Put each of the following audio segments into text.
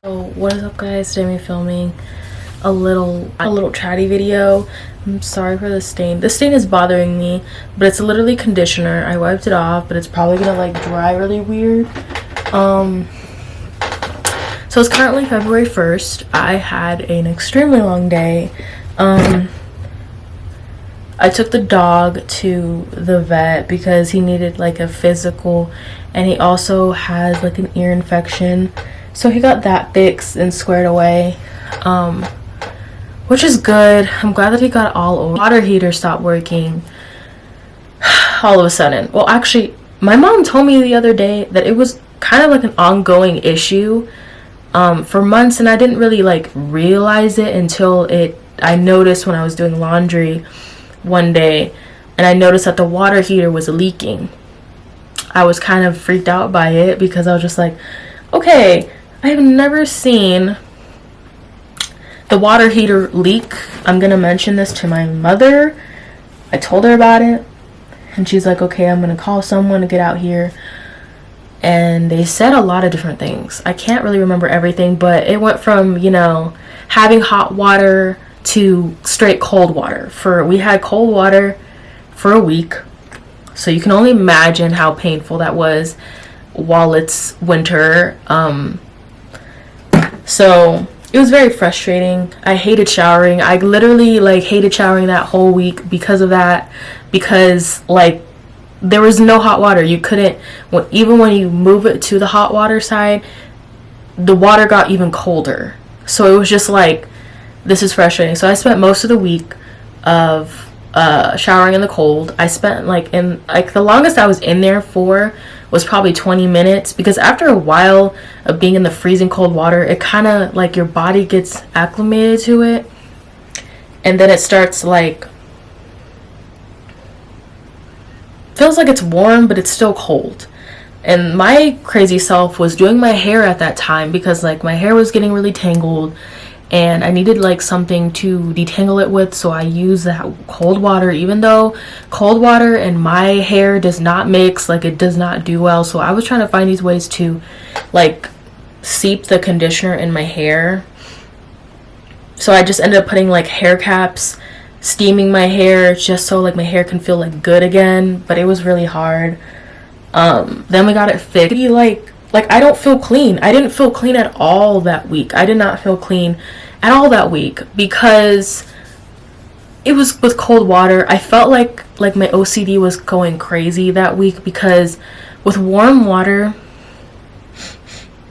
So what is up, guys? Today I'm filming a little chatty video. I'm sorry for the stain. The stain is bothering me, but it's literally conditioner. I wiped it off, but it's probably gonna like dry really weird. So it's currently February 1st. I had an extremely long day. I took the dog to the vet because he needed like a physical, and he also has like an ear infection. So he got that fixed and squared away, which is good. I'm glad that he got all over. Water heater stopped working all of a sudden. Well, actually, my mom told me the other day that it was kind of like an ongoing issue for months, and I didn't really like realize it until I noticed when I was doing laundry one day, and I noticed that the water heater was leaking. I was kind of freaked out by it because I was just like, okay, I have never seen the water heater leak. I'm gonna mention this to my mother. I told her about it, and she's like, okay, I'm gonna call someone to get out here. And they said a lot of different things. I can't really remember everything, but it went from, you know, having hot water to straight cold water. We had cold water for a week, so you can only imagine how painful that was while it's winter. So it was very frustrating. I hated showering. I literally like hated showering that whole week because of that, because like there was no hot water. You couldn't, even when you move it to the hot water side, the water got even colder. So it was just like, this is frustrating. So I spent most of the week of showering in the cold. I spent the longest I was in there for was probably 20 minutes, because after a while of being in the freezing cold water, it kind of like your body gets acclimated to it, and then it starts like, feels like it's warm but it's still cold. And my crazy self was doing my hair at that time because like my hair was getting really tangled and I needed like something to detangle it with, so I used that cold water, even though cold water and my hair does not mix, like it does not do well. So I was trying to find these ways to like seep the conditioner in my hair. So I just ended up putting like hair caps, steaming my hair just so like my hair can feel like good again, but it was really hard. Then we got it fixed. Like I don't feel clean. I didn't feel clean at all that week. I did not feel clean at all that week because it was with cold water. I felt like my OCD was going crazy that week, because with warm water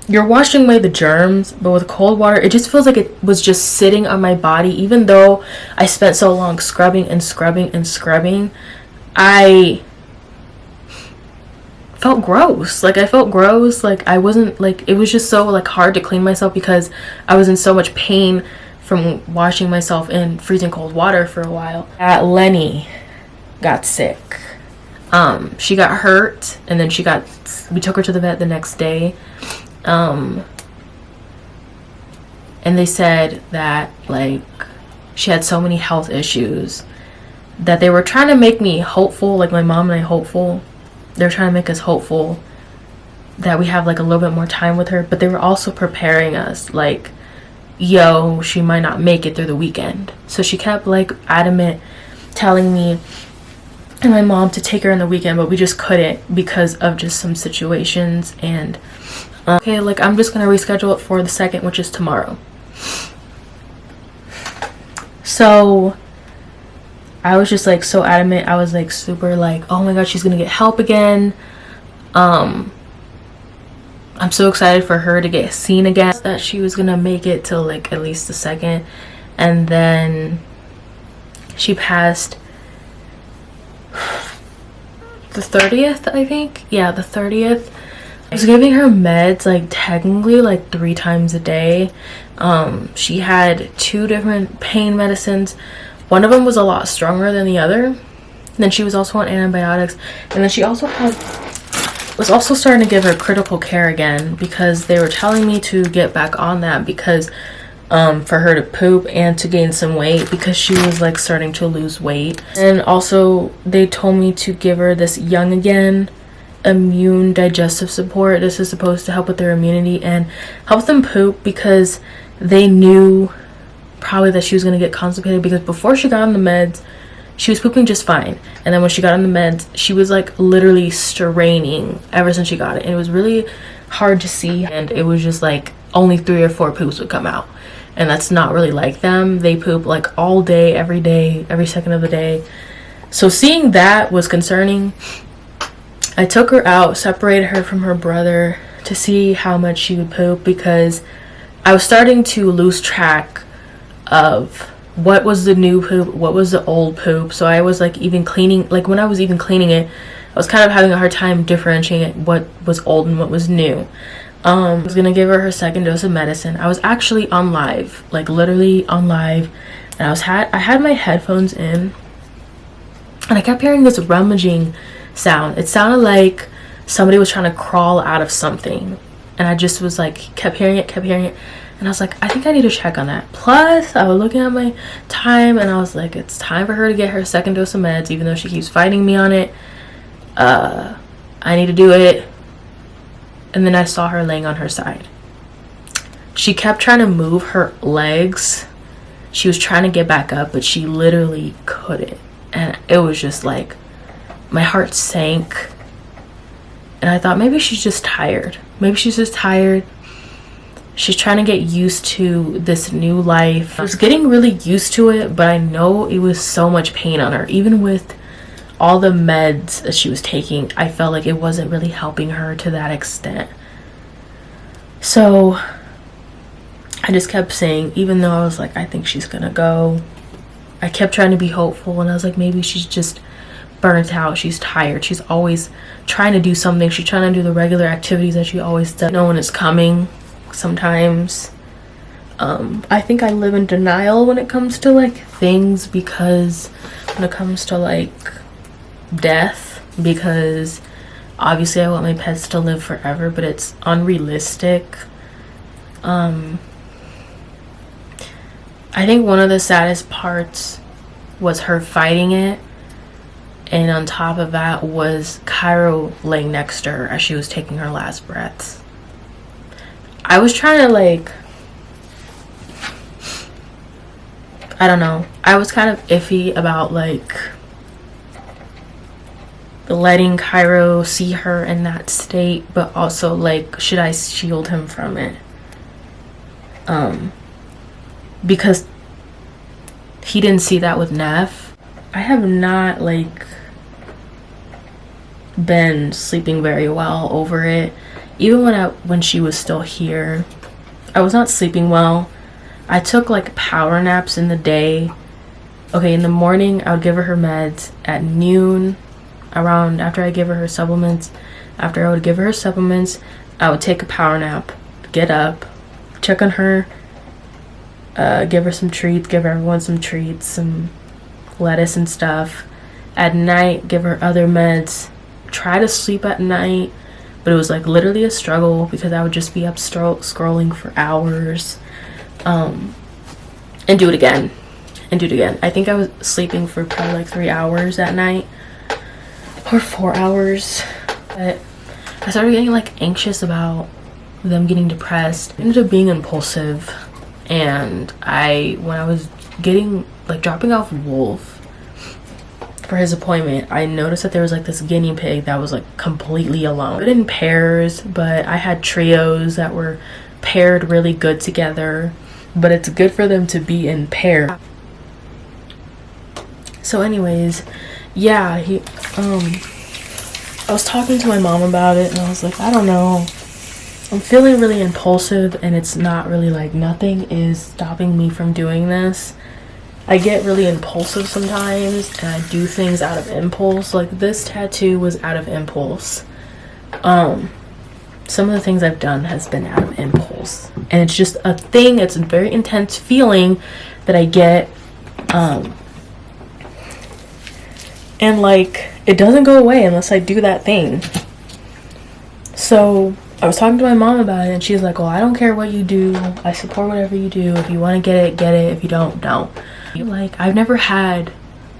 you're washing away the germs, but with cold water it just feels like it was just sitting on my body. Even though I spent so long scrubbing and scrubbing and scrubbing, I felt gross. Like I felt gross. Like I wasn't like, it was just so like hard to clean myself because I was in so much pain from washing myself in freezing cold water for a while. Lenny got sick. She got hurt, and then we took her to the vet the next day. And they said that like she had so many health issues that they were trying to make me hopeful, like my mom and I hopeful. They're trying to make us hopeful that we have like a little bit more time with her, but they were also preparing us like, yo, she might not make it through the weekend. So she kept like adamant telling me and my mom to take her in the weekend, but we just couldn't because of just some situations. And okay, like I'm just gonna reschedule it for the 2nd, which is tomorrow. So I was just like so adamant. I was like super like, oh my god, she's gonna get help again. I'm so excited for her to get seen again, that she was gonna make it till like at least the 2nd. And then she passed the 30th, I think. Yeah, the 30th. I was giving her meds like technically like 3 times a day. She had 2 different pain medicines. One of them was a lot stronger than the other. And then she was also on antibiotics. And then she also was also starting to give her critical care again, because they were telling me to get back on that because for her to poop and to gain some weight, because she was like starting to lose weight. And also they told me to give her this Young Again immune digestive support. This is supposed to help with their immunity and help them poop, because they knew probably that she was going to get constipated, because before she got on the meds she was pooping just fine, and then when she got on the meds she was like literally straining ever since she got it, and it was really hard to see, and it was just like only 3 or 4 poops would come out, and that's not really like them. They poop like all day, every second of the day. So seeing that was concerning. I took her out, separated her from her brother to see how much she would poop, because I was starting to lose track of what was the new poop, what was the old poop. So I was like even cleaning, like when I was even cleaning it, I was kind of having a hard time differentiating what was old and what was new. I was gonna give her her second dose of medicine. I was actually on live, like literally on live, and I had my headphones in, and I kept hearing this rummaging sound. It sounded like somebody was trying to crawl out of something, and I just was like kept hearing it, and I was like, I think I need to check on that. Plus I was looking at my time, and I was like, it's time for her to get her second dose of meds, even though she keeps fighting me on it. I need to do it. And then I saw her laying on her side. She kept trying to move her legs. She was trying to get back up, but she literally couldn't, and it was just like my heart sank, and I thought maybe she's just tired. She's trying to get used to this new life. I was getting really used to it, but I know it was so much pain on her. Even with all the meds that she was taking, I felt like it wasn't really helping her to that extent. So I just kept saying, even though I was like, I think she's gonna go, I kept trying to be hopeful, and I was like, maybe she's just burnt out, she's tired, she's always trying to do something, she's trying to do the regular activities that she always does. No one is coming sometimes. I think I live in denial when it comes to like things, because when it comes to like death, because obviously I want my pets to live forever, but it's unrealistic. I think one of the saddest parts was her fighting it, and on top of that was Cairo laying next to her as she was taking her last breaths. I was trying to like, I don't know, I was kind of iffy about like letting Cairo see her in that state, but also like, should I shield him from it? Because he didn't see that with Neff. I have not like been sleeping very well over it. Even when she was still here, I was not sleeping well. I took like power naps in the day. Okay, in the morning I would give her meds. At noon, around after I give her supplements, after I would give her supplements, I would take a power nap, get up, check on her, give her some treats, give everyone some treats, some lettuce and stuff. At night, give her other meds, try to sleep at night, but it was like literally a struggle, because I would just be up scrolling for hours, and do it again. I think I was sleeping for probably like 3 hours that night, or 4 hours. But I started getting like anxious about them getting depressed. I ended up being impulsive, and when I was getting like dropping off Wolf for his appointment, I noticed that there was like this guinea pig that was like completely alone. Good in pairs, but I had trios that were paired really good together, but it's good for them to be in pair. So anyways, yeah, I was talking to my mom about it, and I was like, I don't know, I'm feeling really impulsive, and it's not really like, nothing is stopping me from doing this. I get really impulsive sometimes, and I do things out of impulse. Like this tattoo was out of impulse. Some of the things I've done has been out of impulse, and it's just a thing. It's a very intense feeling that I get, and like it doesn't go away unless I do that thing. So I was talking to my mom about it, and she's like, well, I don't care what you do, I support whatever you do. If you want to get it, if you don't, don't. Like, I've never had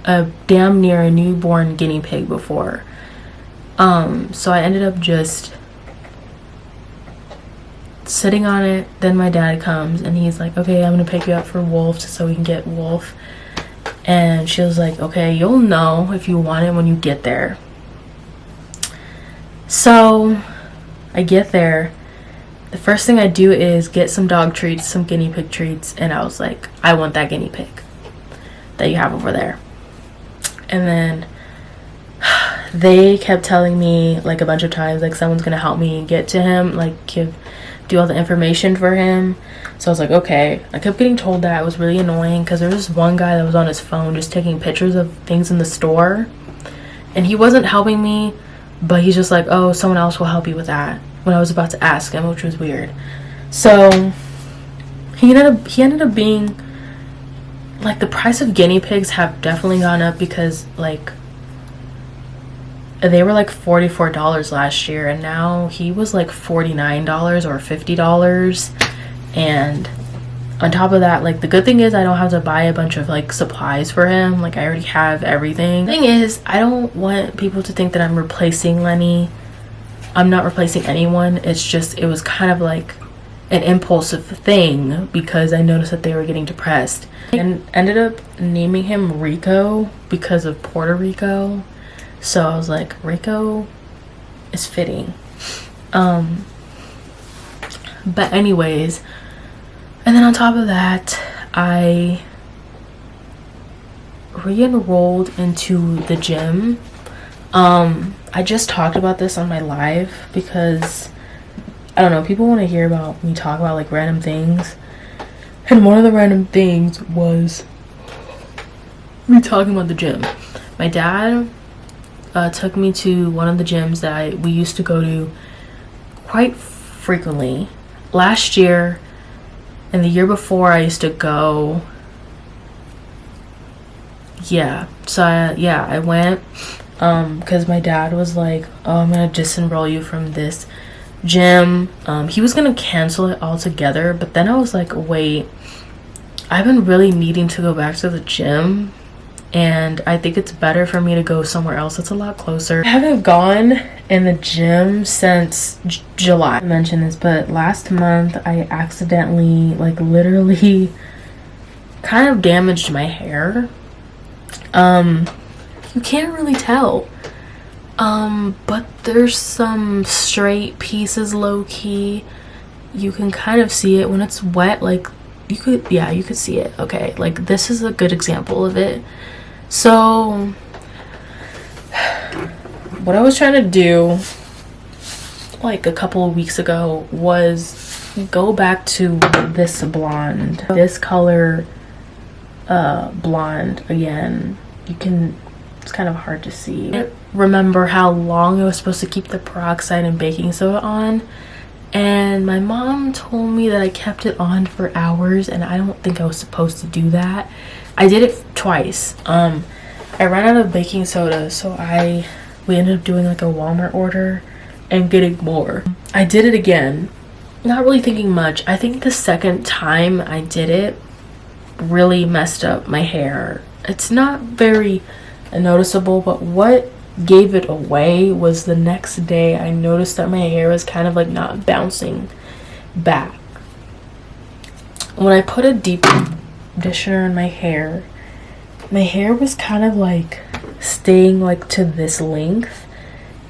a damn near a newborn guinea pig before, So I ended up just sitting on it. Then my dad comes and he's like, okay, I'm gonna pick you up for Wolf so we can get Wolf. And she was like, okay, you'll know if you want it when you get there. So I get there. The first thing I do is get some dog treats, some guinea pig treats, and I was like, I want that guinea pig that you have over there. And then they kept telling me like a bunch of times, like someone's gonna help me get to him, like do all the information for him. So I was like, okay. I kept getting told that. It was really annoying because there was this one guy that was on his phone just taking pictures of things in the store, and he wasn't helping me, but he's just like, oh, someone else will help you with that, when I was about to ask him, which was weird. So he ended up being like, the price of guinea pigs have definitely gone up because like they were like $44 last year, and now he was like $49 or $50. And on top of that, like the good thing is I don't have to buy a bunch of like supplies for him. Like I already have everything. The thing is, I don't want people to think that I'm replacing Lenny. I'm not replacing anyone. It's just, it was kind of like an impulsive thing because I noticed that they were getting depressed, and ended up naming him Rico because of Puerto Rico. So I was like, Rico is fitting. But anyways, and then on top of that, I re-enrolled into the gym. I just talked about this on my live because I don't know, people want to hear about me talk about like random things, and one of the random things was me talking about the gym. My dad took me to one of the gyms that we used to go to quite frequently. Last year and the year before, I used to go. Yeah, so I went because my dad was like, oh, I'm gonna disenroll you from this gym. He was gonna cancel it altogether, but then I was like, wait, I've been really needing to go back to the gym, and I think it's better for me to go somewhere else that's a lot closer. I haven't gone in the gym since July. I mentioned this, but last month I accidentally, like literally kind of damaged my hair. You can't really tell, but there's some straight pieces low-key. You can kind of see it when it's wet. Like you could see it. Okay, like this is a good example of it. So what I was trying to do like a couple of weeks ago was go back to this blonde, this color blonde again. It's kind of hard to see. I don't remember how long I was supposed to keep the peroxide and baking soda on, and my mom told me that I kept it on for hours, and I don't think I was supposed to do that. I did it twice. I ran out of baking soda, so we ended up doing like a Walmart order and getting more. I did it again, not really thinking much. I think the second time I did it really messed up my hair. It's not very noticeable, but what gave it away was the next day I noticed that my hair was kind of like not bouncing back. When I put a deep conditioner in my hair was kind of like staying like to this length.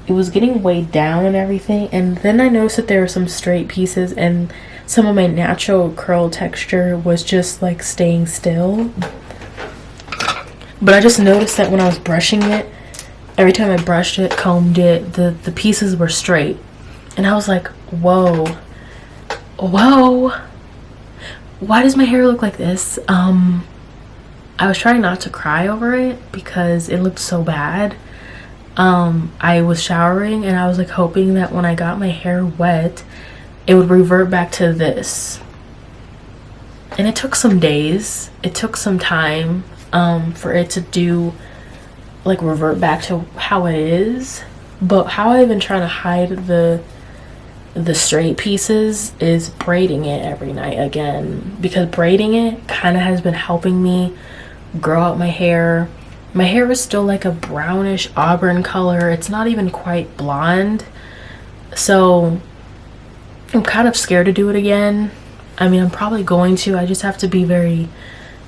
It was getting weighed down and everything, and then I noticed that there were some straight pieces, and some of my natural curl texture was just like staying still. But I just noticed that when I was brushing it, every time I brushed it, combed it, the pieces were straight. And I was like, whoa, why does my hair look like this? I was trying not to cry over it because it looked so bad. I was showering and I was like hoping that when I got my hair wet, it would revert back to this. And it took some days, it took some time for it to revert back to how it is. But how I've been trying to hide the straight pieces is braiding it every night again, because braiding it kind of has been helping me grow out my hair my hair was still like a brownish auburn color. It's not even quite blonde. So I'm kind of scared to do it again. I mean, I'm probably going to. I just have to be very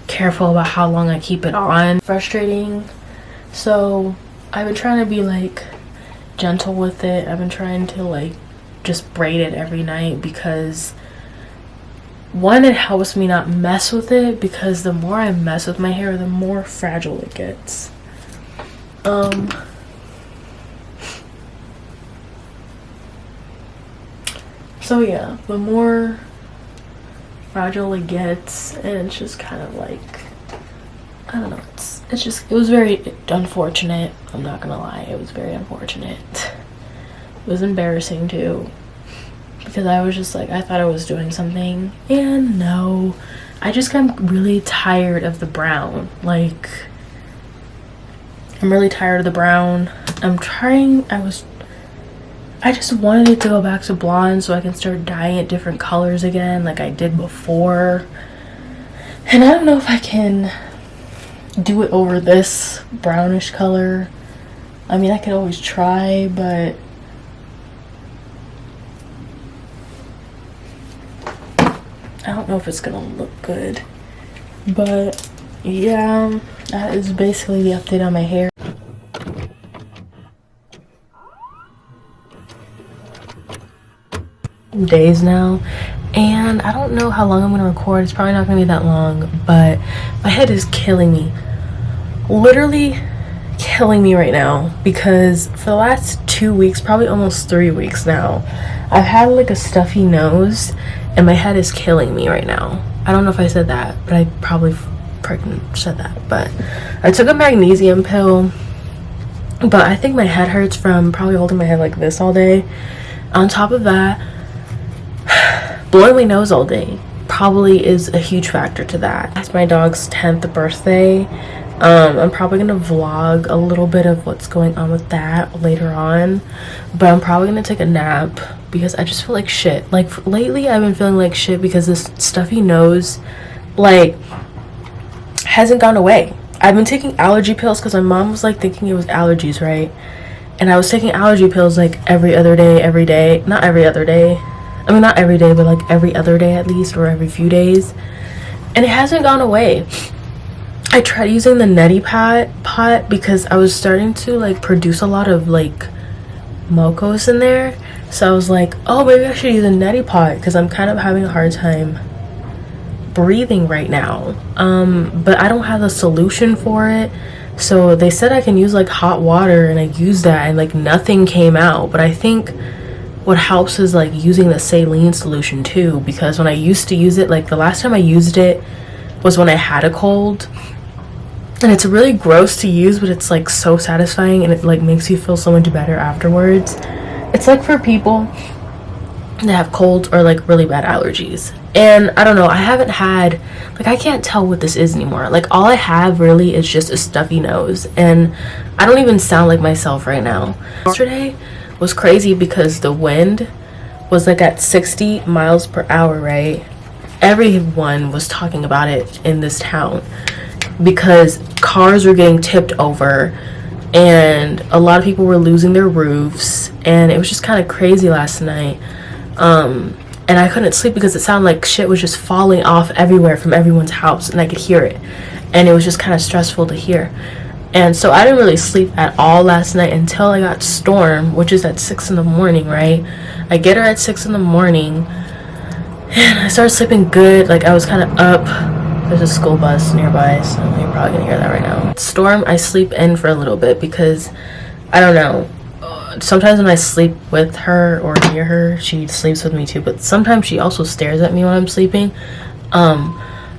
careful about how long I keep it on. Frustrating. So I've been trying to be like gentle with it. I've been trying to like just braid it every night because one, it helps me not mess with it, because the more I mess with my hair, the more fragile it gets. So yeah, the more fragile it gets, and it's just kind of like, I don't know, it was very unfortunate. I'm not gonna lie, it was very unfortunate. It was embarrassing too, because I was just like, I thought I was doing something, and no, I just got really tired of the brown. Like, I'm really tired of the brown. I just wanted it to go back to blonde so I can start dyeing it different colors again like I did before. And I don't know if I can do it over this brownish color. I mean, I could always try, but I don't know if it's gonna look good. But yeah, that is basically the update on my hair. Days now, and I don't know how long I'm gonna record. It's probably not gonna be that long, but my head is killing me, literally killing me right now, because for the last 2 weeks, probably almost 3 weeks now, I've had like a stuffy nose and my head is killing me right now. I don't know if I said that, but I probably freaking said that. But I took a magnesium pill, but I think my head hurts from probably holding my head like this all day. On top of that, blowing my nose all day probably is a huge factor to that. It's my dog's 10th birthday. I'm probably gonna vlog a little bit of what's going on with that later on, but I'm probably gonna take a nap because I just feel like shit. Like lately I've been feeling like shit because this stuffy nose like hasn't gone away. I've been taking allergy pills because my mom was like thinking it was allergies, right? And I was taking allergy pills like every other day, every day. Not every other day. I mean, not every day, but like every other day at least, or every few days. And it hasn't gone away. I tried using the neti pot because I was starting to like produce a lot of like mocos in there. So I was like, oh, maybe I should use a neti pot because I'm kind of having a hard time breathing right now. But I don't have a solution for it. So they said I can use like hot water, and I used that and like nothing came out. But I think what helps is like using the saline solution too, because when I used to use it, like the last time I used it was when I had a cold, and it's really gross to use, but it's like so satisfying, and it like makes you feel so much better afterwards. It's like for people that have colds or like really bad allergies. And I don't know, I haven't had, like, I can't tell what this is anymore. Like all I have really is just a stuffy nose, and I don't even sound like myself right now. Yesterday was crazy because the wind was like at 60 miles per hour, right? Everyone was talking about it in this town because cars were getting tipped over and a lot of people were losing their roofs, and it was just kind of crazy last night. And I couldn't sleep because it sounded like shit was just falling off everywhere from everyone's house, and I could hear it, and it was just kind of stressful to hear. And so I didn't really sleep at all last night until I got Storm, which is at 6 in the morning, right? I get her at 6 in the morning, and I started sleeping good. Like I was kind of up. There's a school bus nearby, so you're probably gonna hear that right now. Storm, I sleep in for a little bit because, I don't know, sometimes when I sleep with her or near her, she sleeps with me too, but sometimes she also stares at me when I'm sleeping.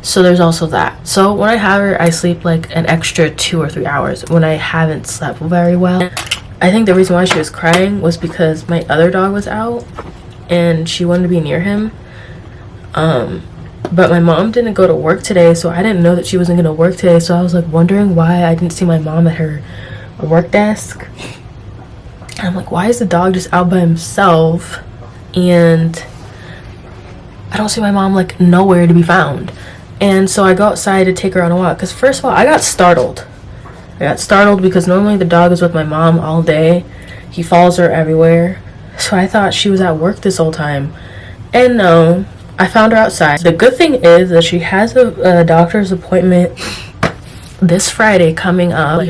So there's also that. So when I have her, I sleep like an extra 2 or 3 hours when I haven't slept very well. I think the reason why she was crying was because my other dog was out and she wanted to be near him. But my mom didn't go to work today, so I didn't know that she wasn't gonna work today. So I was like wondering why I didn't see my mom at her work desk. And I'm like, why is the dog just out by himself? And I don't see my mom like nowhere to be found. And so I go outside to take her on a walk, because first of all, I got startled. I got startled because normally the dog is with my mom all day. He follows her everywhere. So I thought she was at work this whole time. And no, I found her outside. The good thing is that she has a doctor's appointment this Friday coming up.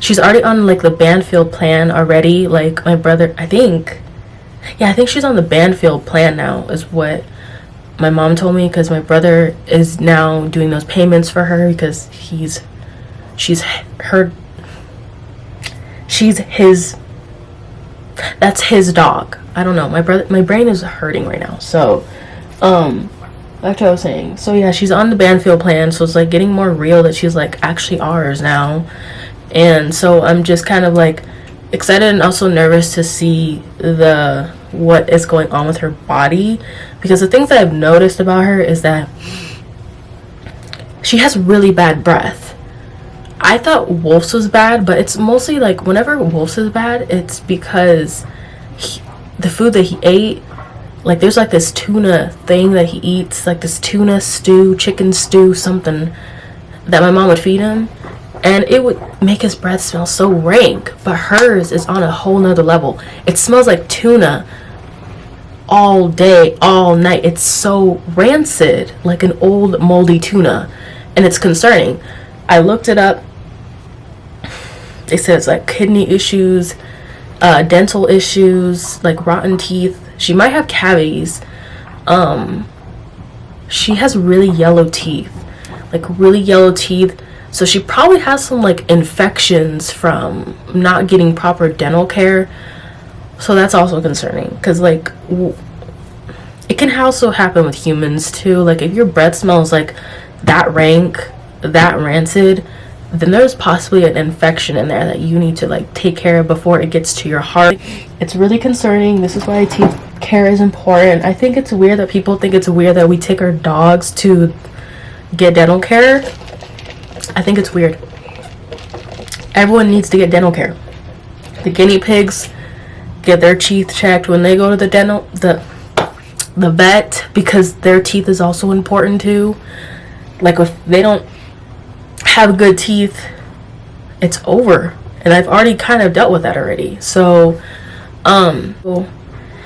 She's already on like the Banfield plan already. Like my brother, I think she's on the Banfield plan now is what my mom told me, because my brother is now doing those payments for her because she's his, that's his dog. I don't know, my brain is hurting right now. So like I was saying, so yeah, she's on the Banfield plan, so it's like getting more real that she's like actually ours now. And so I'm just kind of like excited and also nervous to see what is going on with her body, because the things that I've noticed about her is that she has really bad breath. I thought Wolf's was bad, but it's mostly like whenever Wolf's is bad, it's because the food that he ate, like there's like this tuna thing that he eats, like this tuna stew, chicken stew, something that my mom would feed him, and it would make his breath smell so rank. But hers is on a whole nother level. It smells like tuna all day, all night. It's so rancid, like an old moldy tuna, and it's concerning. I looked it up. They said it's like kidney issues, dental issues, like rotten teeth. She might have cavities. She has really yellow teeth, so she probably has some like infections from not getting proper dental care. So that's also concerning, because like it can also happen with humans too. Like if your breath smells like that rank, that rancid, then there's possibly an infection in there that you need to like take care of before it gets to your heart. It's really concerning. This is why teeth care is important. I think it's weird that people think it's weird that we take our dogs to get dental care. I think it's weird. Everyone needs to get dental care. The guinea pigs get their teeth checked when they go to the vet, because their teeth is also important too. Like if they don't have good teeth, it's over. And I've already kind of dealt with that already. So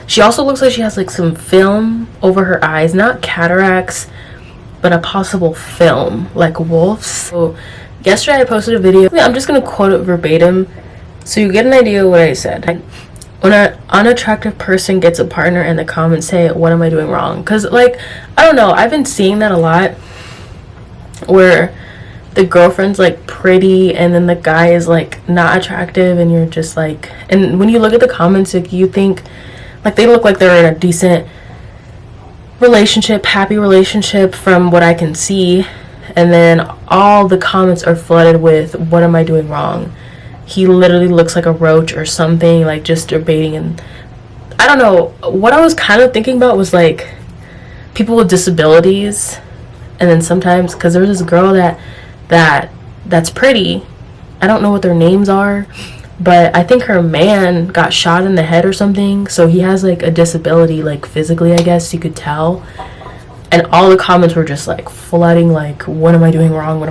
she also looks like she has like some film over her eyes, not cataracts, but a possible film like Wolf's. So yesterday I posted a video. I'm just gonna quote it verbatim so you get an idea of what I said. When an unattractive person gets a partner, in the comments say, what am I doing wrong? Because like, I don't know, I've been seeing that a lot, where the girlfriend's like pretty and then the guy is like not attractive, and you're just like, and when you look at the comments, like you think like they look like they're in a decent relationship, happy relationship from what I can see, and then all the comments are flooded with what am I doing wrong? He literally looks like a roach or something, like just debating. And I don't know, what I was kind of thinking about was like people with disabilities. And then sometimes, because there's this girl that's pretty, I don't know what their names are, but I think her man got shot in the head or something, so he has like a disability, like physically, I guess you could tell. And all the comments were just like flooding, like what am I doing wrong,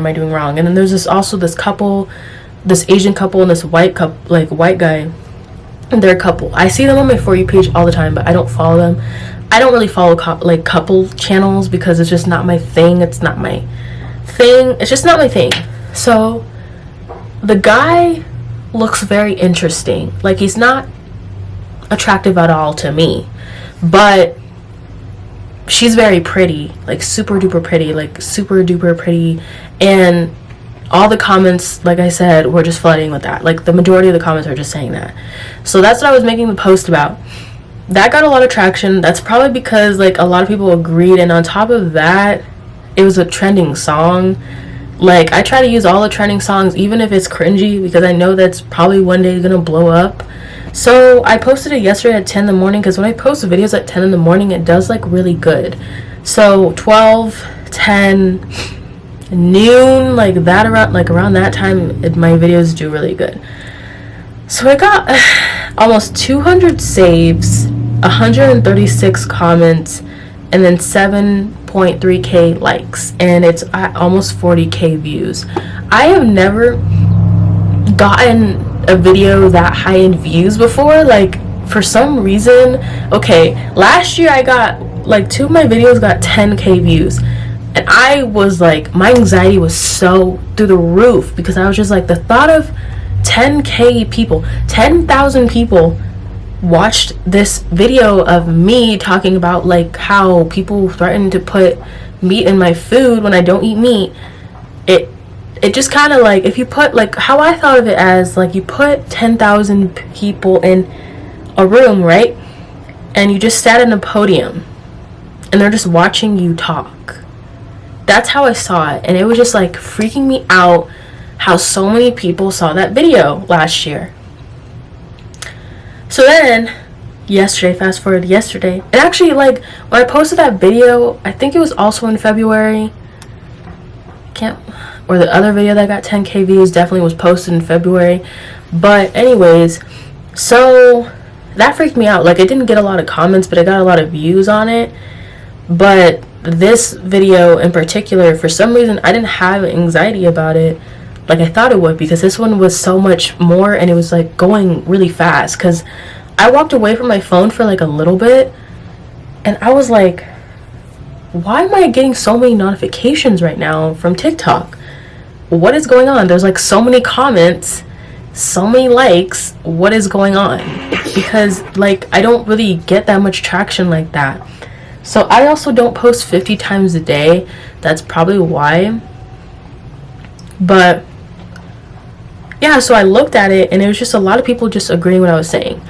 and then there's this couple, this Asian couple and this white guy, and they're a couple. I see them on my For You page all the time, but I don't follow them. I don't really follow couple channels because it's just not my thing. It's just not my thing. So the guy looks very interesting. Like he's not attractive at all to me, but she's very pretty, like super duper pretty, and all the comments, like I said, were just flooding with that. Like the majority of the comments are just saying that. So that's what I was making the post about. That got a lot of traction. That's probably because like a lot of people agreed, and on top of that, it was a trending song. Like I try to use all the trending songs, even if it's cringy, because I know that's probably one day gonna blow up. So I posted it yesterday at 10 in the morning, because when I post videos at 10 in the morning, it does like really good. So 12, 10, noon, like that, around that time, my videos do really good. So I got almost 200 saves, 136 comments, and then 7.3k likes, and it's almost 40k views. I have never gotten a video that high in views before. Like, for some reason, okay, last year I got, like, 2 of my videos got 10K views. And I was like, my anxiety was so through the roof, because I was just like, the thought of 10K people, 10,000 people watched this video of me talking about, like, how people threaten to put meat in my food when I don't eat meat. It just kind of, like, if you put, like, how I thought of it as, like, you put 10,000 people in a room, right? And you just sat in a podium and they're just watching you talk. That's how I saw it. And it was just, like, freaking me out how so many people saw that video last year. So then yesterday, fast forward yesterday, and actually, like, when I posted that video, I think it was also in February, or the other video that got 10K views definitely was posted in February. But anyways, so that freaked me out. Like, it didn't get a lot of comments, but it got a lot of views on it. But this video in particular, for some reason, I didn't have anxiety about it like I thought it would, because this one was so much more, and it was, like, going really fast. Because I walked away from my phone for, like, a little bit, and I was like, why am I getting so many notifications right now from TikTok? What is going on? There's, like, so many comments, so many likes. What is going on? Because, like, I don't really get that much traction like that. So I also don't post 50 times a day. That's probably why. But yeah, so I looked at it, and it was just a lot of people just agreeing what I was saying.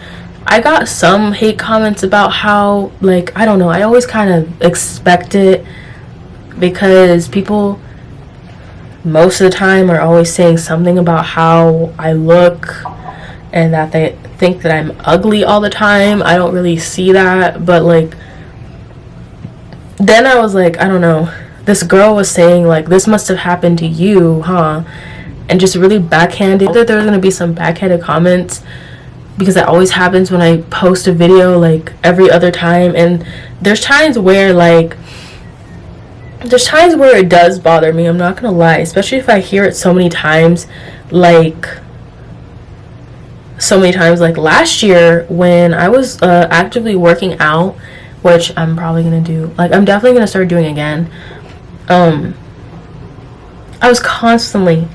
I got some hate comments about how, like, I don't know, I always kind of expect it, because people most of the time are always saying something about how I look, and that they think that I'm ugly all the time. I don't really see that, but, like, then I was like, I don't know, this girl was saying, like, this must have happened to you, huh? And just really backhanded. That there's gonna be some backhanded comments, because that always happens when I post a video, like, every other time. And there's times where, like, it does bother me, I'm not gonna lie, especially if I hear it so many times. Like last year when I was actively working out, which I'm probably gonna do, like, I'm definitely gonna start doing again. I was constantly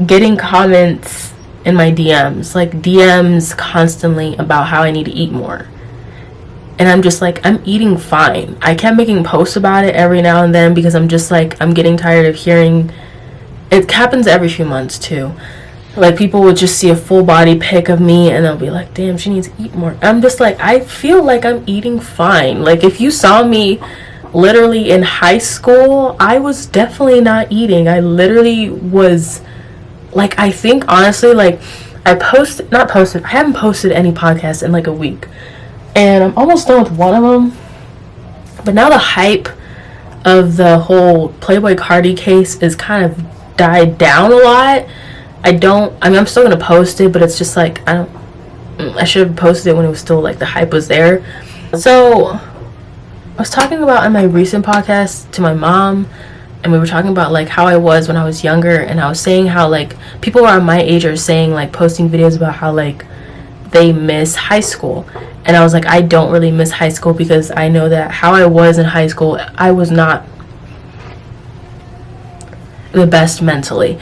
getting comments in my DMs, like, DMs constantly about how I need to eat more. And I'm just like, I'm eating fine. I kept making posts about it every now and then, because I'm just like, I'm getting tired of hearing. It happens every few months too. Like, people would just see a full body pic of me and they'll be like, damn, she needs to eat more. I'm just like, I feel like I'm eating fine. Like, if you saw me literally in high school, I was definitely not eating. I literally was, like, I think honestly, like, I haven't posted any podcasts in, like, a week. And I'm almost done with one of them. But now the hype of the whole Playboy Cardi case is kind of died down a lot. I'm still gonna post it, but it's just like, I should have posted it when it was still, like, the hype was there. So I was talking about in my recent podcast to my mom, and we were talking about, like, how I was when I was younger, and I was saying how, like, people around my age are saying, like, posting videos about how, like, they miss high school. And I was like, I don't really miss high school, because I know that how I was in high school, I was not the best mentally.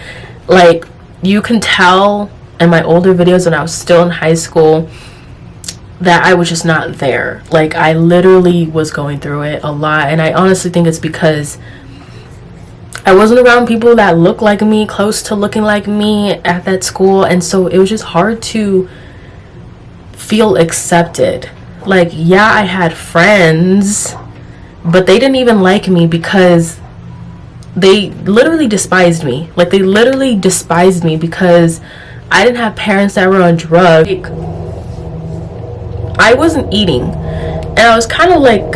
Like, you can tell in my older videos when I was still in high school that I was just not there. Like, I literally was going through it a lot. And I honestly think it's because I wasn't around people that looked like me, close to looking like me at that school. And so it was just hard to feel accepted. Like, yeah, I had friends, but they didn't even like me, because they literally despised me. Like, they literally despised me because I didn't have parents that were on drugs. Like, I wasn't eating, and I was kind of like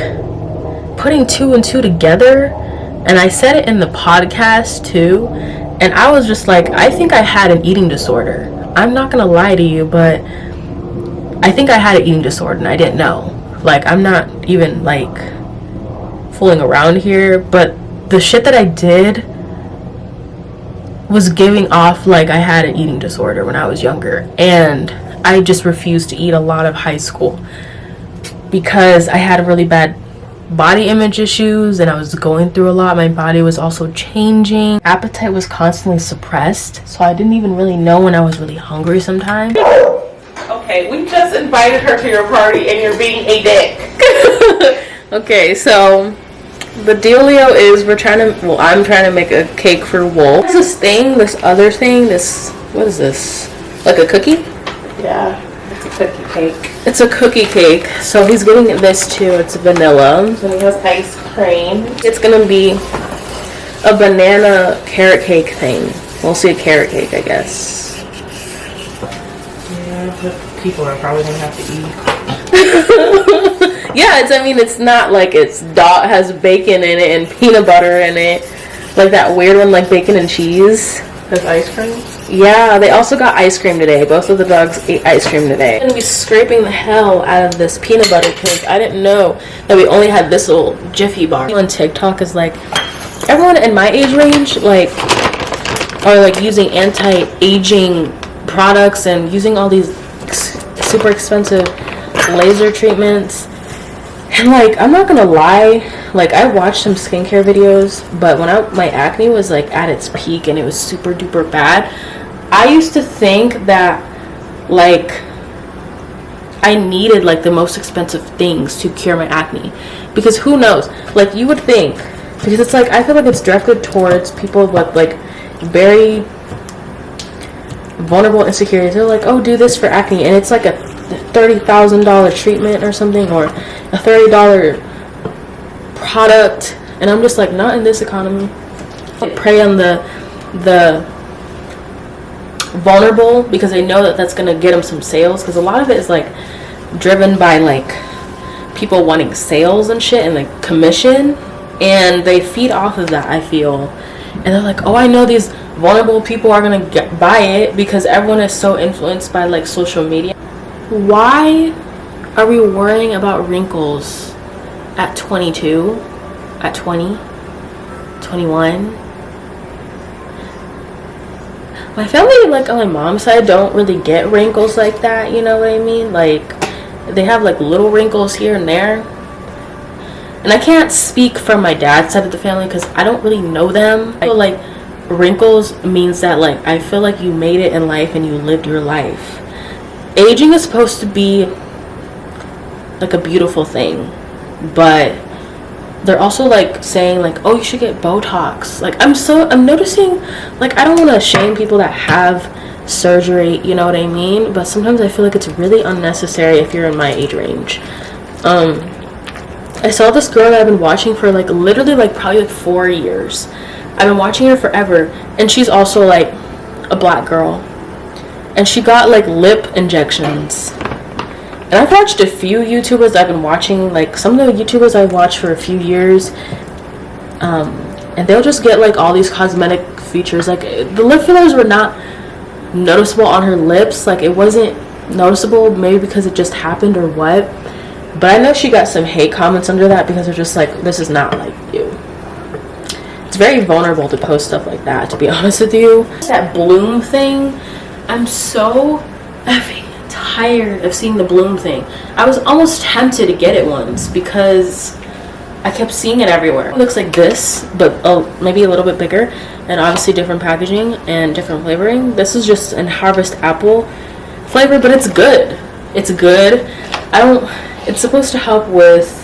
putting 2 and 2 together, and I said it in the podcast too, and I was just like, I think I had an eating disorder. I'm not gonna lie to you, but I think I had an eating disorder and I didn't know. Like, I'm not even, like, fooling around here, but the shit that I did was giving off like I had an eating disorder when I was younger, and I just refused to eat a lot of high school because I had really bad body image issues and I was going through a lot. My body was also changing. Appetite was constantly suppressed, so I didn't even really know when I was really hungry sometimes. Okay, we just invited her to your party and you're being a dick. Okay, so the dealio is I'm trying to make a cake for Wolf. This other thing, what is this? Like a cookie? Yeah, it's a cookie cake. It's a cookie cake. So he's getting this too. It's vanilla. And he has ice cream. It's gonna be a banana carrot cake thing. We'll see, a carrot cake, I guess. Yeah, the people are probably gonna have to eat. Yeah, it's not like has bacon in it and peanut butter in it. Like that weird one, like bacon and cheese. Has ice cream? Yeah, they also got ice cream today. Both of the dogs ate ice cream today. I'm gonna be scraping the hell out of this peanut butter cake. I didn't know that we only had this little Jiffy bar. On TikTok is like, everyone in my age range are like using anti-aging products and using all these super expensive laser treatments. And like, I'm not gonna lie, like I watched some skincare videos, but when my acne was like at its peak and it was super duper bad, I used to think that like I needed like the most expensive things to cure my acne, because who knows, like you would think, because it's like, I feel like it's directed towards people with like very vulnerable insecurities. They're like, oh, do this for acne, and it's like a $30,000 treatment or something, or a $30 product, and I'm just like, not in this economy. I prey on the vulnerable because they know that that's gonna get them some sales, because a lot of it is like driven by like people wanting sales and shit and like commission, and they feed off of that, I feel. And they're like, oh, I know these vulnerable people are gonna buy it because everyone is so influenced by like social media. Why are we worrying about wrinkles at 22, at 20, 21? My family, like on my mom's side, don't really get wrinkles like that, you know what I mean? Like, they have like little wrinkles here and there. And I can't speak for my dad's side of the family because I don't really know them. I feel like wrinkles means that like, I feel like you made it in life and you lived your life. Aging is supposed to be like a beautiful thing, but they're also like saying like, oh, you should get Botox. Like I'm noticing, like, I don't want to shame people that have surgery, you know what I mean, but sometimes I feel like it's really unnecessary if you're in my age range. I saw this girl that I've been watching for like literally like probably like 4 years. I've been watching her forever, and she's also like a black girl, and she got like lip injections. And I've watched a few YouTubers I've been watching, like some of the YouTubers I've watched for a few years, and they'll just get like all these cosmetic features. Like the lip fillers were not noticeable on her lips, like it wasn't noticeable, maybe because it just happened or what, but I know she got some hate comments under that because they're just like, this is not like you. It's very vulnerable to post stuff like that, to be honest with you. That bloom thing, I'm so effing tired of seeing the bloom thing. I was almost tempted to get it once because I kept seeing it everywhere. It looks like this, but maybe a little bit bigger, and obviously different packaging and different flavoring. This is just an harvest apple flavor, but it's good. It's good. It's supposed to help with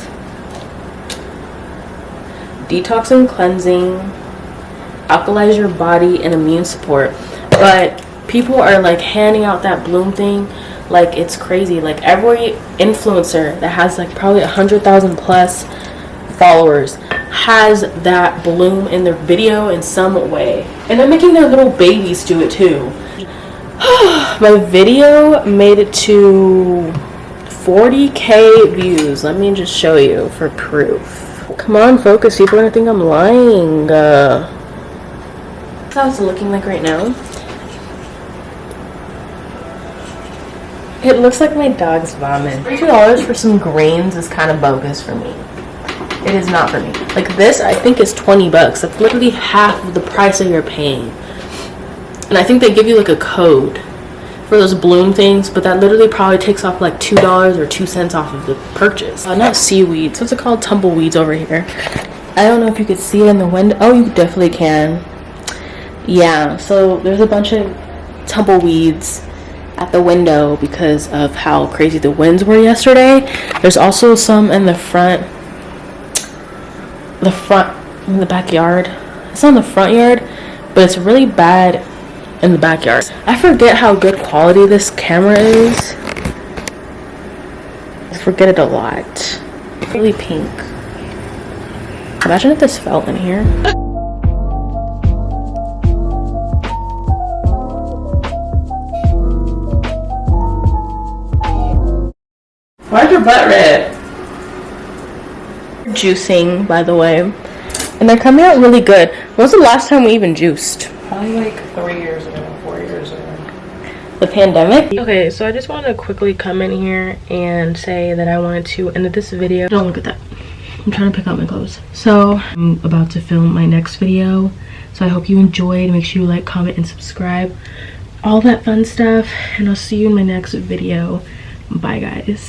detox and cleansing, alkalize your body, and immune support. But people are like handing out that bloom thing like it's crazy. Like every influencer that has like probably 100,000 plus followers has that bloom in their video in some way, and they're making their little babies do it too. My video made it to 40k views. Let me just show you for proof. Come on, focus. People are gonna think I'm lying. That's how it's looking like right now. It looks like my dog's vomit. $2 for some grains is kind of bogus for me. It is not for me. Like this, I think is $20. That's literally half of the price that you're paying. And I think they give you like a code for those bloom things, but that literally probably takes off like $2 or 2 cents off of the purchase. Not seaweeds, what's it called? Tumbleweeds over here. I don't know if you could see it in the window. Oh, you definitely can. Yeah, so there's a bunch of tumbleweeds at the window because of how crazy the winds were yesterday. There's also some in the front, in the backyard. It's not in the front yard, but it's really bad in the backyard. I forget how good quality this camera is. I forget it a lot. Really pink. Imagine if this fell in here. Why's your butt red? Juicing, by the way. And they're coming out really good. When was the last time we even juiced? Probably like 3 years ago, 4 years ago. The pandemic? Okay, so I just wanted to quickly come in here and say that I wanted to end this video. Don't look at that. I'm trying to pick out my clothes. So I'm about to film my next video. So I hope you enjoyed. Make sure you like, comment, and subscribe. All that fun stuff. And I'll see you in my next video. Bye, guys.